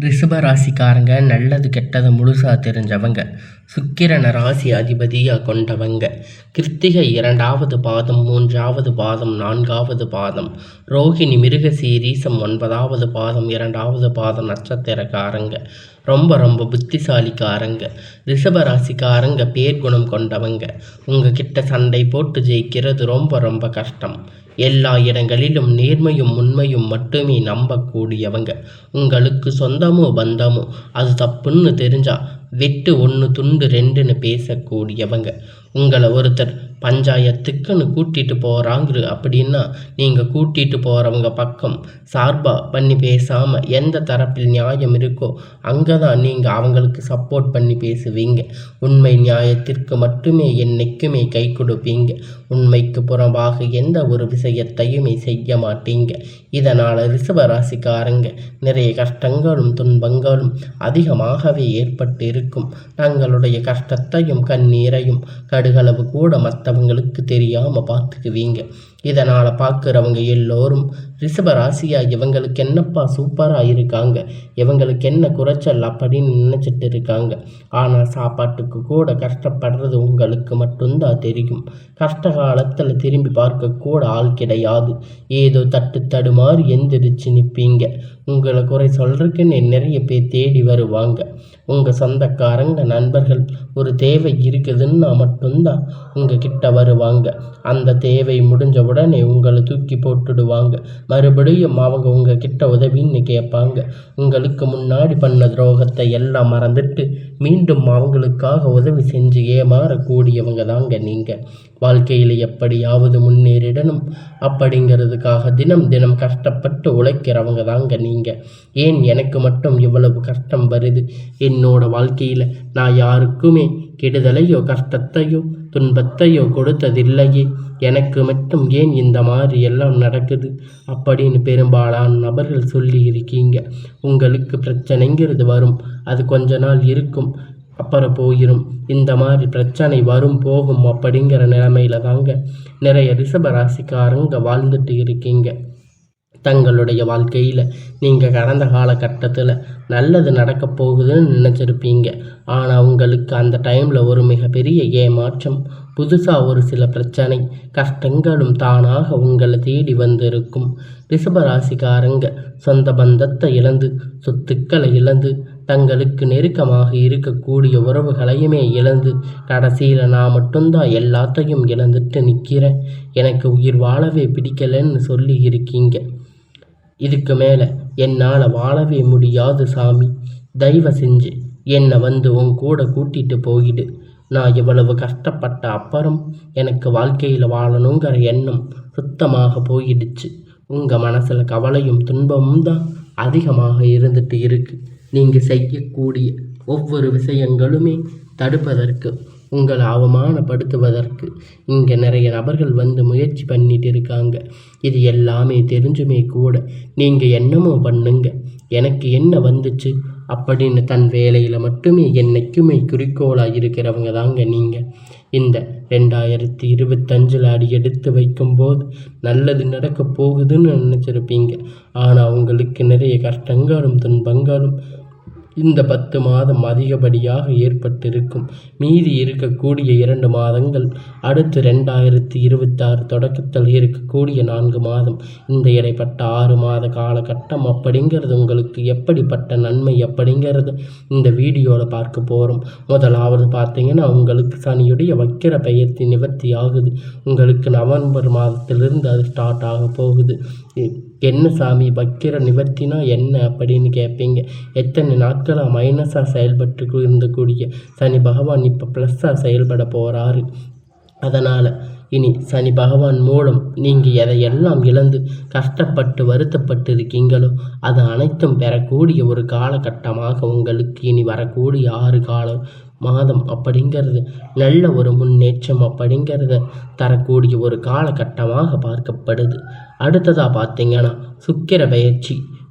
ரிஷப ராசிக்காரங்க நல்லது கெட்டது முழுசாக தெரிஞ்சவங்க. சுக்கிரனை ராசி அதிபதியாக கொண்டவங்க. கிருத்திகை 2வது பாதம், 3வது பாதம், 4வது பாதம், ரோகிணி மிருகசீரீசம் 9வது பாதம், 2வது பாதம் நட்சத்திரக்காரங்க. ரொம்ப ரொம்ப புத்திசாலிக்காரங்க. ரிஷப ராசிக்காரங்க பேர்குணம் கொண்டவங்க. உங்ககிட்ட சண்டை போட்டு ஜெயிக்கிறது ரொம்ப ரொம்ப கஷ்டம். எல்லா இடங்களிலும் நேர்மையும் உண்மையும் மட்டுமே நம்பக்கூடியவங்க. உங்களுக்கு சொந்தமோ பந்தமோ அது தப்புன்னு தெரிஞ்சா வெட்டு 1 துண்டு 2ன்னு பேசக்கூடியவங்க. உங்களை ஒருத்தர் பஞ்சாயத்துக்குன்னு கூட்டிகிட்டு போகிறாங்க அப்படின்னா நீங்கள் கூட்டிகிட்டு போகிறவங்க பக்கம் சார்பாக பண்ணி பேசாமல் எந்த தரப்பில் நியாயம் இருக்கோ அங்கே தான் நீங்கள் அவங்களுக்கு சப்போர்ட் பண்ணி பேசுவீங்க. உண்மை நியாயத்திற்கு மட்டுமே என்னைக்குமே கை கொடுப்பீங்க. உண்மைக்கு புறம்பாக எந்த ஒரு விஷயத்தையுமே செய்ய மாட்டீங்க. இதனால் ரிஷப ராசிக்காரங்க நிறைய கஷ்டங்களும் துன்பங்களும் அதிகமாகவே ஏற்பட்டு இருக்கும். தங்களுடைய கஷ்டத்தையும் கண்ணீரையும் கடுகளவு கூட மற்றவங்களுக்கு தெரியாமல் பார்த்துக்குவீங்க. இதனால் பார்க்குறவங்க எல்லோரும் ரிஷப ராசியாக இவங்களுக்கு என்னப்பா சூப்பராக இருக்காங்க, இவங்களுக்கு என்ன குறைச்சல் அப்படின்னு நினச்சிட்டு இருக்காங்க. ஆனால் சாப்பாட்டுக்கு கூட கஷ்டப்படுறது உங்களுக்கு மட்டும்தான் தெரியும். கஷ்ட காலத்தில் திரும்பி பார்க்க கூட ஆள் கிடையாது. ஏதோ தடுமாறி எந்திரிச்சு நிற்பீங்க. உங்களை குறை சொல்றதுக்குன்னு நிறைய பேர் தேடி வருவாங்க. உங்கள் சொந்தக்காரங்க நண்பர்கள் ஒரு தேவை இருக்குதுன்னா மட்டும்தான் உங்ககிட்ட வருவாங்க. அந்த தேவை முடிஞ்ச உடனே உங்களை தூக்கி போட்டுடுவாங்க. மறுபடியும் அவங்க உங்ககிட்ட உதவின்னு கேட்பாங்க. உங்களுக்கு முன்னாடி பண்ண துரோகத்தை எல்லாம் மறந்துட்டு மீண்டும் அவங்களுக்காக உதவி செஞ்சு ஏமாறக்கூடியவங்க தாங்க நீங்கள். வாழ்க்கையில் எப்படியாவது முன்னேறிடணும் அப்படிங்கிறதுக்காக தினம் தினம் கஷ்டப்பட்டு உழைக்கிறவங்க தாங்க நீங்கள். ஏன் எனக்கு மட்டும் இவ்வளவு கஷ்டம் வருது? என்னோட வாழ்க்கையில் நான் யாருக்குமே கெடுதலையோ கஷ்டத்தையோ துன்பத்தையோ கொடுத்ததில்லையே, எனக்கு மட்டும் ஏன் இந்த மாதிரி எல்லாம் நடக்குது அப்படின்னு பெரும்பாலான நபர்கள் சொல்லி இருக்கீங்க. உங்களுக்கு பிரச்சனைங்கிறது வரும், அது கொஞ்ச நாள் இருக்கும், அப்புறம் போயிடும். இந்த மாதிரி பிரச்சனை வரும் போகும் அப்படிங்கிற நிலைமையில தாங்க நிறைய ரிஷப ராசிக்காரங்க வாழ்ந்துட்டு இருக்கீங்க. தங்களுடைய வாழ்க்கையில் நீங்கள் கடந்த காலகட்டத்தில் நல்லது நடக்க போகுதுன்னு நினச்சிருப்பீங்க. ஆனால் உங்களுக்கு அந்த டைமில் ஒரு மிகப்பெரிய ஏமாற்றம், புதுசாக ஒரு சில பிரச்சனை கஷ்டங்களும் தானாக உங்களை தேடி வந்திருக்கும். ரிஷபராசிக்காரங்க சொந்த பந்தத்தை இழந்து, சொத்துக்களை இழந்து, தங்களுக்கு நெருக்கமாக இருக்கக்கூடிய உறவுகளையுமே இழந்து, கடைசியில் நான் மட்டும்தான் எல்லாத்தையும் இழந்துட்டு நிற்கிறேன், எனக்கு உயிர் வாழவே பிடிக்கலன்னு சொல்லி இருக்கீங்க. இதுக்கு மேலே என்னால் வாழவே முடியாது சாமி, தயவு செஞ்சு என்னை வந்து உன் கூட கூட்டிகிட்டு போயிடு. நான் இவ்வளவு கஷ்டப்பட்ட அப்புறம் எனக்கு வாழ்க்கையில் வாழணுங்கிற எண்ணம் சுத்தமாக போயிடுச்சு. உங்கள் மனசில் கவலையும் துன்பமும் தான் அதிகமாக இருந்துட்டு இருக்கு. நீங்கள் செய்யக்கூடிய ஒவ்வொரு விஷயங்களுமே தடுப்பதற்கு, உங்களை அவமானப்படுத்துவதற்கு இங்கே நிறைய நபர்கள் வந்து முயற்சி பண்ணிட்டு இருக்காங்க. இது எல்லாமே தெரிஞ்சுமே கூட நீங்கள் என்னமோ பண்ணுங்க, எனக்கு என்ன வந்துச்சு அப்படின்னு தன் வேலையில் மட்டுமே என்னைக்குமே குறிக்கோளாக இருக்கிறவங்க தாங்க நீங்கள். இந்த 2025 அடி எடுத்து வைக்கும்போது நல்லது நடக்க போகுதுன்னு நினச்சிருப்பீங்க. ஆனால் உங்களுக்கு நிறைய கஷ்டங்களும் துன்பங்களும் இந்த 10 மாதம் அதிகப்படியாக ஏற்பட்டிருக்கும். மீதி இருக்கக்கூடிய 2 மாதங்கள் அடுத்து 2026 தொடக்கத்தில் இருக்கக்கூடிய 4 மாதம், இந்த இடைப்பட்ட 6 மாத காலகட்டம் அப்படிங்கிறது உங்களுக்கு எப்படிப்பட்ட நன்மை அப்படிங்கிறது இந்த வீடியோவில் பார்க்க போகிறோம். முதலாவது பார்த்தீங்கன்னா உங்களுக்கு சனியுடைய வக்கிர பெயர்ச்சி நிவர்த்தி ஆகுது. உங்களுக்கு நவம்பர் மாதத்திலிருந்து அது ஸ்டார்ட் ஆக போகுது. என்ன சாமி வக்கிர நிவர்த்தினா என்ன அப்படின்னு கேட்பீங்க. எத்தனை நாட்களாக மைனஸாக செயல்பட்டு இருந்தக்கூடிய சனி பகவான் இப்போ ப்ளஸ்ஸாக செயல்பட போகிறாரு. அதனால் இனி சனி பகவான் மூலம் நீங்கள் எதையெல்லாம் இழந்து கஷ்டப்பட்டு வருத்தப்பட்டு இருக்கீங்களோ அது அனைத்தும் பெறக்கூடிய ஒரு காலகட்டமாக உங்களுக்கு இனி வரக்கூடிய 6 மாதம் அப்படிங்கிறது நல்ல ஒரு முன்னேற்றம் அப்படிங்கிறத தரக்கூடிய ஒரு காலகட்டமாக பார்க்கப்படுது. அடுத்ததாக பார்த்தீங்கன்னா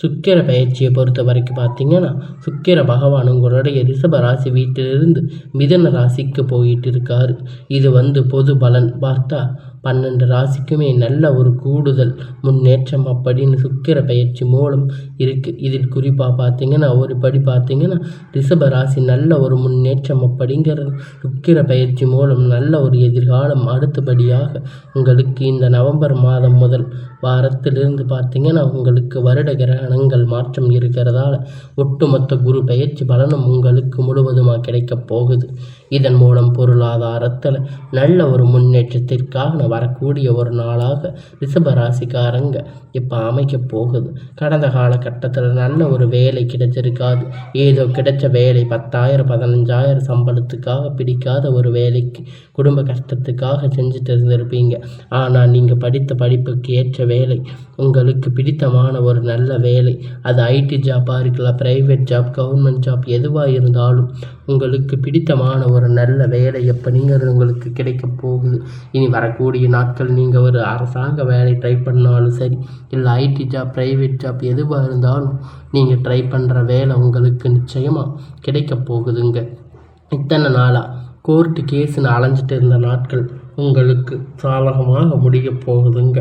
சுக்கிர பயிற்சியை பொறுத்த வரைக்கும் பார்த்தீங்கன்னா சுக்கிர பகவான் உங்களுடைய ரிஷப ராசி வீட்டிலிருந்து மிதுன ராசிக்கு போயிட்டு இருக்காரு. இது பொது பலன் பார்த்தா 12 ராசிக்குமே நல்ல ஒரு கூடுதல் முன்னேற்றம் அப்படின்னு சுக்கிர பயிற்சி மூலம் இருக்குது. இதில் குறிப்பாக பார்த்தீங்கன்னா ஒரு படி பார்த்தீங்கன்னா ரிஷப ராசி நல்ல ஒரு முன்னேற்றம் அப்படிங்கிறது சுக்கிர பயிற்சி மூலம் நல்ல ஒரு எதிர்காலம். அடுத்தபடியாக உங்களுக்கு இந்த நவம்பர் மாதம் முதல் வாரத்திலிருந்து பார்த்தீங்கன்னா உங்களுக்கு வருட கிரகணங்கள் மாற்றம் இருக்கிறதால ஒட்டுமொத்த குரு பயிற்சி பலனும் உங்களுக்கு முழுவதுமாக கிடைக்கப் போகுது. இதன் மூலம் பொருளாதாரத்தில் நல்ல ஒரு முன்னேற்றத்திற்காக வரக்கூடிய ஒரு நாளாக ரிஷபராசிக்காரங்க இப்போ அமைக்க போகுது. கடந்த காலகட்டத்தில் நல்ல ஒரு வேலை கிடைச்சிருக்காது. ஏதோ கிடைச்ச வேலை 10,000 15,000 சம்பளத்துக்காக பிடிக்காத ஒரு வேலைக்கு குடும்ப கஷ்டத்துக்காக செஞ்சுட்டு இருந்திருப்பீங்க. ஆனால் நீங்கள் படித்த படிப்புக்கு ஏற்ற வேலை, உங்களுக்கு பிடித்தமான ஒரு நல்ல வேலை, அது ஐடி ஜாப்பாக இருக்கலாம், ப்ரைவேட் ஜாப், கவர்மெண்ட் ஜாப், எதுவாக இருந்தாலும் உங்களுக்கு பிடித்தமான ஒரு நல்ல வேலை எப்படிங்கிறது உங்களுக்கு கிடைக்க போகுது. இனி வரக்கூடிய நாட்கள் நீங்கள் ஒரு அரசாங்க வேலை ட்ரை பண்ணாலும் சரி, இல்லை ஐடி ஜாப், ப்ரைவேட் ஜாப் எதுவாக இருந்தாலும் நீங்கள் ட்ரை பண்ணுற வேலை உங்களுக்கு நிச்சயமாக கிடைக்க போகுதுங்க. இத்தனை நாளாக கோர்ட்டு கேஸுன்னு அலைஞ்சிட்டு இருந்த நாட்கள் உங்களுக்கு சாதகமாக முடிய போகுதுங்க.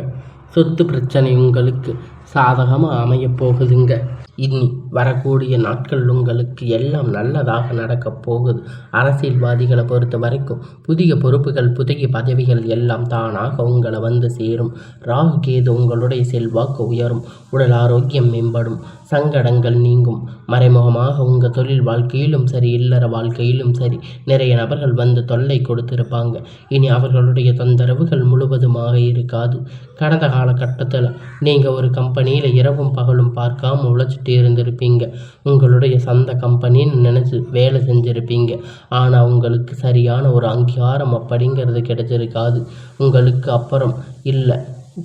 சொத்து பிரச்சனை உங்களுக்கு சாதகமாக அமைய போகுதுங்க. இனி வரக்கூடிய நாட்கள் உங்களுக்கு எல்லாம் நல்லதாக நடக்கப் போகுது. அரசியல்வாதிகளை பொறுத்த வரைக்கும் புதிய பொறுப்புகள், புதிய பதவிகள் எல்லாம் தானாக உங்களை வந்து சேரும். ராகு கேது உங்களுடைய செல்வாக்கு உயரும், உடல் ஆரோக்கியம் மேம்படும், சங்கடங்கள் நீங்கும். மறைமுகமாக உங்கள் தொழில் வாழ்க்கையிலும் சரி, இல்லற வாழ்க்கையிலும் சரி நிறைய நபர்கள் வந்து தொல்லை கொடுத்திருப்பாங்க. இனி அவர்களுடைய தொந்தரவுகள் முழுவதுமாக இருக்காது. கடந்த காலகட்டத்தில் நீங்கள் ஒரு கம்பெனியில் இரவும் பகலும் பார்க்காம உழைச்சிட்டு இருந்திருப்பீங்க. உங்களுடைய சொந்த கம்பெனின்னு நினச்சி வேலை செஞ்சுருப்பீங்க. ஆனால் உங்களுக்கு சரியான ஒரு அங்கீகாரம் அப்படிங்கிறது கிடைச்சிருக்காது. உங்களுக்கு அப்புறம் இல்லை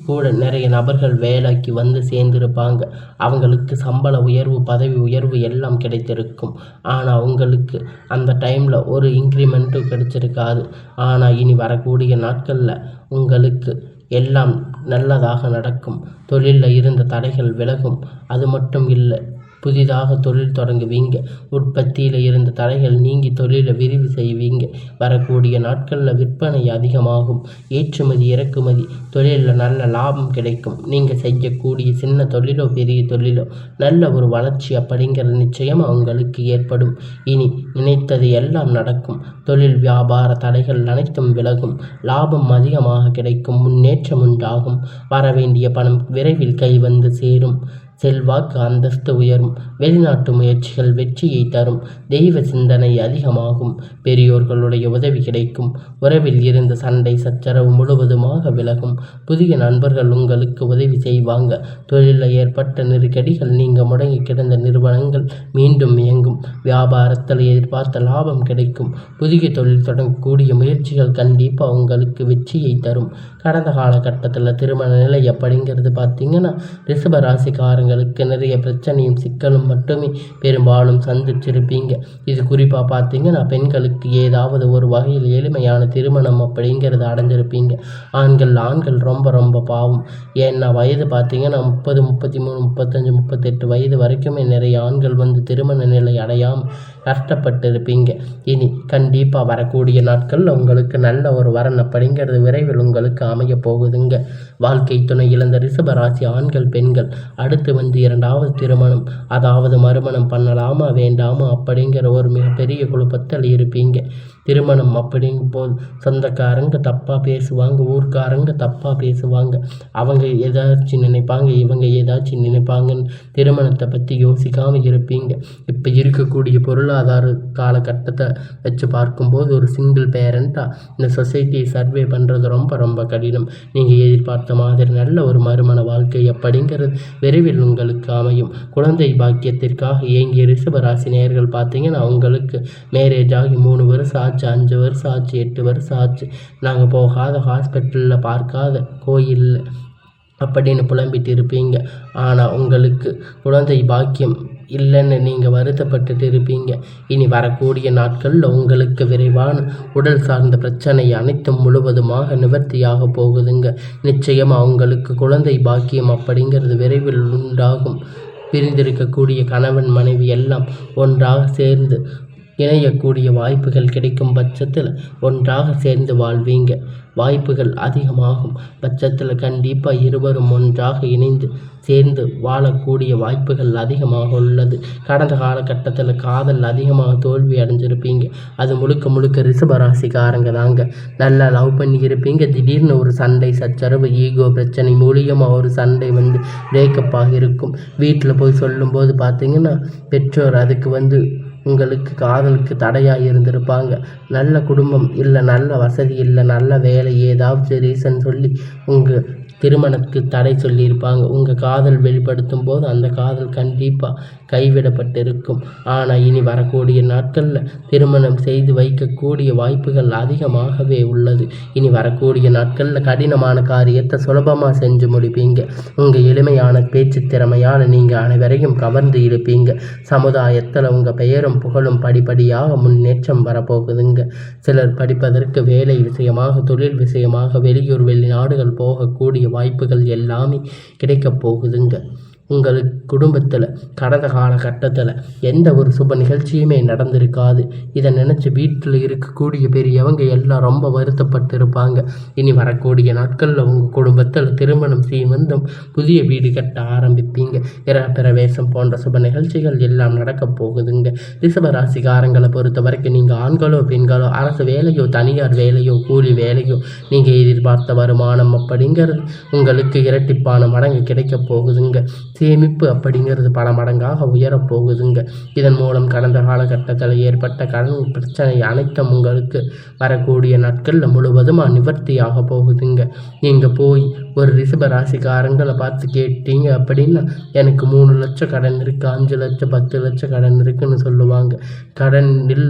கூட நிறைய நபர்கள் வேலைக்கு வந்து சேர்ந்திருப்பாங்க. அவங்களுக்கு சம்பள உயர்வு, பதவி உயர்வு எல்லாம் கிடைத்திருக்கும். ஆனால் உங்களுக்கு அந்த டைமில் ஒரு இன்க்ரிமெண்ட்டும் கிடைச்சிருக்காது. ஆனால் இனி வரக்கூடிய நாட்களில் உங்களுக்கு எல்லாம் நல்லதாக நடக்கும். தொழிலில் இருந்த தடைகள் விலகும். அது மட்டும் இல்லை, புதிதாக தொழில் தொடங்குவீங்க. உற்பத்தியில் இருந்த தடைகள் நீங்கி தொழிலை விரிவு செய்வீங்க. வரக்கூடிய நாட்களில் விற்பனை அதிகமாகும். ஏற்றுமதி இறக்குமதி தொழிலில் நல்ல லாபம் கிடைக்கும். நீங்கள் செய்யக்கூடிய சின்ன தொழிலோ பெரிய தொழிலோ நல்ல ஒரு வளர்ச்சி அப்படிங்கிறது நிச்சயமாக உங்களுக்கு ஏற்படும். இனி நினைத்தது எல்லாம் நடக்கும். தொழில் வியாபார தடைகள் அனைத்தும் விலகும். லாபம் அதிகமாக கிடைக்கும். முன்னேற்றம் உண்டாகும். வரவேண்டிய பணம் விரைவில் கை வந்து சேரும். செல்வாக்கு அந்தஸ்து உயரும். வெளிநாட்டு முயற்சிகள் வெற்றியை தரும். தெய்வ சிந்தனை அதிகமாகும். பெரியோர்களுடைய உதவி கிடைக்கும். உறவில் இருந்த சண்டை சச்சரவு முழுவதுமாக விலகும். புதிய நண்பர்கள் உங்களுக்கு உதவி செய்வாங்க. தொழிலில் ஏற்பட்ட நெருக்கடிகள், நீங்கள் முடங்கி கிடந்த நிறுவனங்கள் மீண்டும் இயங்கும். வியாபாரத்தில் எதிர்பார்த்த லாபம் கிடைக்கும். புதிய தொழில் தொடங்கக்கூடிய முயற்சிகள் கண்டிப்பாக உங்களுக்கு வெற்றியை தரும். கடந்த காலகட்டத்தில் திருமண நிலை அப்படிங்கிறது பார்த்தீங்கன்னா ரிஷப ராசிக்காரங்களுக்கு நிறைய பிரச்சனையும் சிக்கலும் மட்டுமே பெரும்பாலும் சந்திச்சிருப்பீங்க. இது குறிப்பாக பார்த்தீங்கன்னா பெண்களுக்கு ஏதாவது ஒரு வகையில் எளிமையான திருமணம் அப்படிங்கிறது அடைஞ்சிருப்பீங்க. ஆண்கள் ரொம்ப ரொம்ப பாவம். ஏன்னா வயது பார்த்தீங்கன்னா 30, 33, 35, 38 வயது வரைக்குமே நிறைய ஆண்கள் வந்து திருமண நிலை அடையாமல் கஷ்டப்பட்டு இருப்பீங்க. இனி கண்டிப்பாக வரக்கூடிய நாட்களில் உங்களுக்கு நல்ல ஒரு வரன் அப்படிங்கிறது விரைவில் உங்களுக்கு அமைய போகுதுங்க. வாழ்க்கை துணை இழந்த ரிஷப ராசி ஆண்கள், பெண்கள் அடுத்து வந்து 2வது திருமணம், அதாவது மறுமணம் பண்ணலாமா வேண்டாமா அப்படிங்கிற ஒரு மிகப்பெரிய குழப்பத்தில் இருப்பீங்க. திருமணம் அப்படிங்கும் போது சொந்தக்காரங்க தப்பாக பேசுவாங்க, ஊர்க்காரங்க தப்பாக பேசுவாங்க. அவங்க ஏதாச்சும் நினைப்பாங்க, இவங்க ஏதாச்சும் நினைப்பாங்கன்னு திருமணத்தை பற்றி யோசிக்காமல் இருப்பீங்க. இப்போ இருக்கக்கூடிய பொருளாதார காலகட்டத்தை வச்சு பார்க்கும்போது ஒரு சிங்கிள் பேரண்ட்டாக இந்த சொசைட்டியை சர்வே பண்ணுறது ரொம்ப ரொம்ப கடினம். நீங்கள் எதிர்பார்த்த மாதிரி நல்ல ஒரு மறுமண வாழ்க்கை அப்படிங்கிறது விரைவில் உங்களுக்கு அமையும். குழந்தை பாக்கியத்திற்காக இயங்கிய ரிஷப ராசி நேயர்கள் பார்த்தீங்கன்னா அவங்களுக்கு மேரேஜ் ஆகி 3 வருஷம் ஆச்சு, 5 வருஷம் ஆச்சு, 8 வருஷம் ஆச்சு, நாங்கள் போகாத ஹாஸ்பிட்டலில், பார்க்காத கோயிலில் அப்படின்னு புலம்பிட்டு இருப்பீங்க. ஆனால் உங்களுக்கு குழந்தை பாக்கியம் இல்லைன்னு நீங்கள் வருத்தப்பட்டுட்டு இருப்பீங்க. இனி வரக்கூடிய நாட்களில் உங்களுக்கு விரைவான உடல் சார்ந்த பிரச்சனை அனைத்தும் முழுவதுமாக நிவர்த்தியாக போகுதுங்க. நிச்சயமாக உங்களுக்கு குழந்தை பாக்கியம் அப்படிங்கிறது விரைவில் உண்டாகும். பிரிந்திருக்கக்கூடிய கணவன் மனைவி எல்லாம் ஒன்றாக சேர்ந்து இணையக்கூடிய வாய்ப்புகள் கிடைக்கும் பட்சத்தில் ஒன்றாக சேர்ந்து வாழ்வீங்க. வாய்ப்புகள் அதிகமாகும் பட்சத்தில் கண்டிப்பாக இருவரும் ஒன்றாக இணைந்து சேர்ந்து வாழக்கூடிய வாய்ப்புகள் அதிகமாக உள்ளது. கடந்த காலகட்டத்தில் காதல் அதிகமாக தோல்வி அடைஞ்சிருப்பீங்க. அது முழுக்க முழுக்க ரிஷபராசிக்காரங்க தாங்க. நல்லா லவ் பண்ணி இருப்பீங்க. திடீர்னு ஒரு சண்டை சச்சரவு ஈகோ பிரச்சனை மூலியமாக ஒரு சண்டை பிரேக்கப் ஆகியிருக்கும். வீட்டில் போய் சொல்லும்போது பார்த்தீங்கன்னா பெற்றோர் அதுக்கு உங்களுக்கு காதலுக்கு தடையாக இருந்திருப்பாங்க. நல்ல குடும்பம் இல்லை, நல்ல வசதி இல்லை, நல்ல வேலை, ஏதாவது ரீசன் சொல்லி உங்கள் திருமணத்துக்கு தடை சொல்லியிருப்பாங்க. உங்கள் காதல் வெளிப்படுத்தும் போது அந்த காதல் கண்டிப்பாக கைவிடப்பட்டிருக்கும். ஆனால் இனி வரக்கூடிய நாட்களில் திருமணம் செய்து வைக்கக்கூடிய வாய்ப்புகள் அதிகமாகவே உள்ளது. இனி வரக்கூடிய நாட்களில் கடினமான காரியத்தை சுலபமாக செஞ்சு முடிப்பீங்க. உங்கள் எளிமையான பேச்சு திறமையால் நீங்கள் அனைவரையும் கவர்ந்து இருப்பீங்க. சமுதாயத்தில் உங்கள் பெயரும் புகழும் படிப்படியாக முன்னேற்றம் வரப்போகுதுங்க. சிலர் படிப்பதற்கு வேலை விஷயமாக, தொழில் விஷயமாக வெளியூர் வெளிநாடுகள் போகக்கூடிய வாய்ப்புகள் எல்லாமே கிடைக்கப் போகுதுங்க. உங்களுக்கு குடும்பத்தில் கடந்த காலகட்டத்தில் எந்த ஒரு சுப நிகழ்ச்சியுமே நடந்திருக்காது. இதை நினச்சி வீட்டில் இருக்கக்கூடிய பெரியவங்க எல்லாம் ரொம்ப வருத்தப்பட்டு இருப்பாங்க. இனி வரக்கூடிய நாட்களில் உங்கள் குடும்பத்தில் திருமணம் சீமந்தம், புதிய வீடு கட்ட ஆரம்பிப்பீங்க. பிரவேசம் போன்ற சுப நிகழ்ச்சிகள் எல்லாம் நடக்கப் போகுதுங்க. ரிஷபராசிக்காரங்களை பொறுத்த வரைக்கும் நீங்கள் ஆண்களோ பெண்களோ, அரசு வேலையோ தனியார் வேலையோ கூலி வேலையோ, நீங்கள் எதிர்பார்த்த வருமானம் அப்படிங்கிறது உங்களுக்கு இரட்டிப்பான மடங்கு கிடைக்கப் போகுதுங்க. சேமிப்பு அப்படிங்கிறது பல மடங்காக உயரப்போகுதுங்க. இதன் மூலம் கடந்த காலகட்டத்தில் ஏற்பட்ட கடன் பிரச்சனை அனைத்தும் உங்களுக்கு வரக்கூடிய நாட்களில் முழுவதுமாக நிவர்த்தியாக போகுதுங்க. நீங்கள் போய் ஒரு ரிஷபராசிக்காரங்களை பார்த்து கேட்டீங்க அப்படின்னா, எனக்கு 3 லட்சம் கடன் இருக்குது, 5 லட்சம் 10 லட்சம் கடன் இருக்குன்னு சொல்லுவாங்க. கடனில்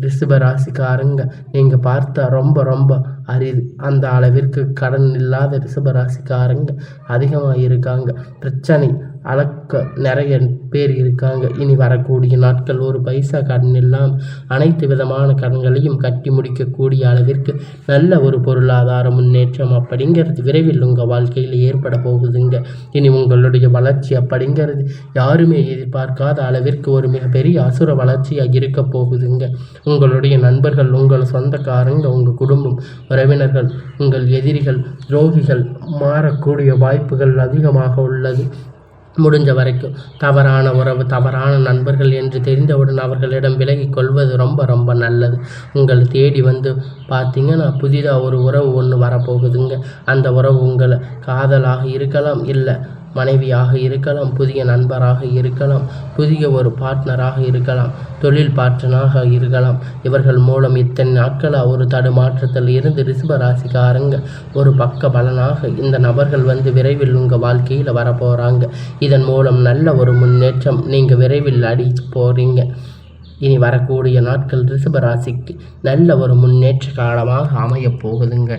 ரிஷபராசிக்காரங்க நீங்கள் பார்த்தா ரொம்ப ரொம்ப அரிது. அந்த அளவிற்கு கடன் இல்லாத ரிஷபராசிக்காரங்க அதிகமாக இருக்காங்க. பிரச்சனை அளக்க நிறைய பேர் இருக்காங்க. இனி வரக்கூடிய நாட்கள் ஒரு பைசா கடன் இல்லாமல் அனைத்து விதமான கடன்களையும் கட்டி முடிக்கக்கூடிய அளவிற்கு நல்ல ஒரு பொருளாதார முன்னேற்றம் அப்படிங்கிறது விரைவில் உங்கள் வாழ்க்கையில் ஏற்பட போகுதுங்க. இனி உங்களுடைய வளர்ச்சி அப்படிங்கிறது யாருமே எதிர்பார்க்காத அளவிற்கு ஒரு மிகப்பெரிய அசுர வளர்ச்சியாக இருக்க போகுதுங்க. உங்களுடைய நண்பர்கள், உங்கள் சொந்தக்காரங்க, உங்கள் குடும்பம், உறவினர்கள், உங்கள் எதிரிகள், துரோகிகள் மாறக்கூடிய வாய்ப்புகள் அதிகமாக உள்ளது. முடிஞ்ச வரைக்கும் தவறான உறவு, தவறான நண்பர்கள் என்று தெரிந்தவுடன் அவர்களிடம் விலகி கொள்வது ரொம்ப ரொம்ப நல்லது. உங்களை தேடி பார்த்தீங்கன்னா புதிதாக ஒரு உறவு ஒன்று வரப்போகுதுங்க. அந்த உறவு உங்களை காதலாக இருக்கலாம், இல்லை மனைவியாக இருக்கலாம், புதிய நண்பராக இருக்கலாம், புதிய ஒரு பார்ட்னராக இருக்கலாம், தொழில் பார்ட்னராக இருக்கலாம். இவர்கள் மூலம் இத்தனை நாட்களாக ஒரு தடுமாற்றத்தில் இருந்து ரிஷபராசிக்காரங்க ஒரு பக்க பலனாக இந்த நபர்கள் விரைவில் உங்கள் வாழ்க்கையில் வரப்போகிறாங்க. இதன் மூலம் நல்ல ஒரு முன்னேற்றம் நீங்கள் விரைவில் அடிச்சு போகிறீங்க. இனி வரக்கூடிய நாட்கள் ரிஷபராசிக்கு நல்ல ஒரு முன்னேற்ற காலமாக அமையப் போகுதுங்க.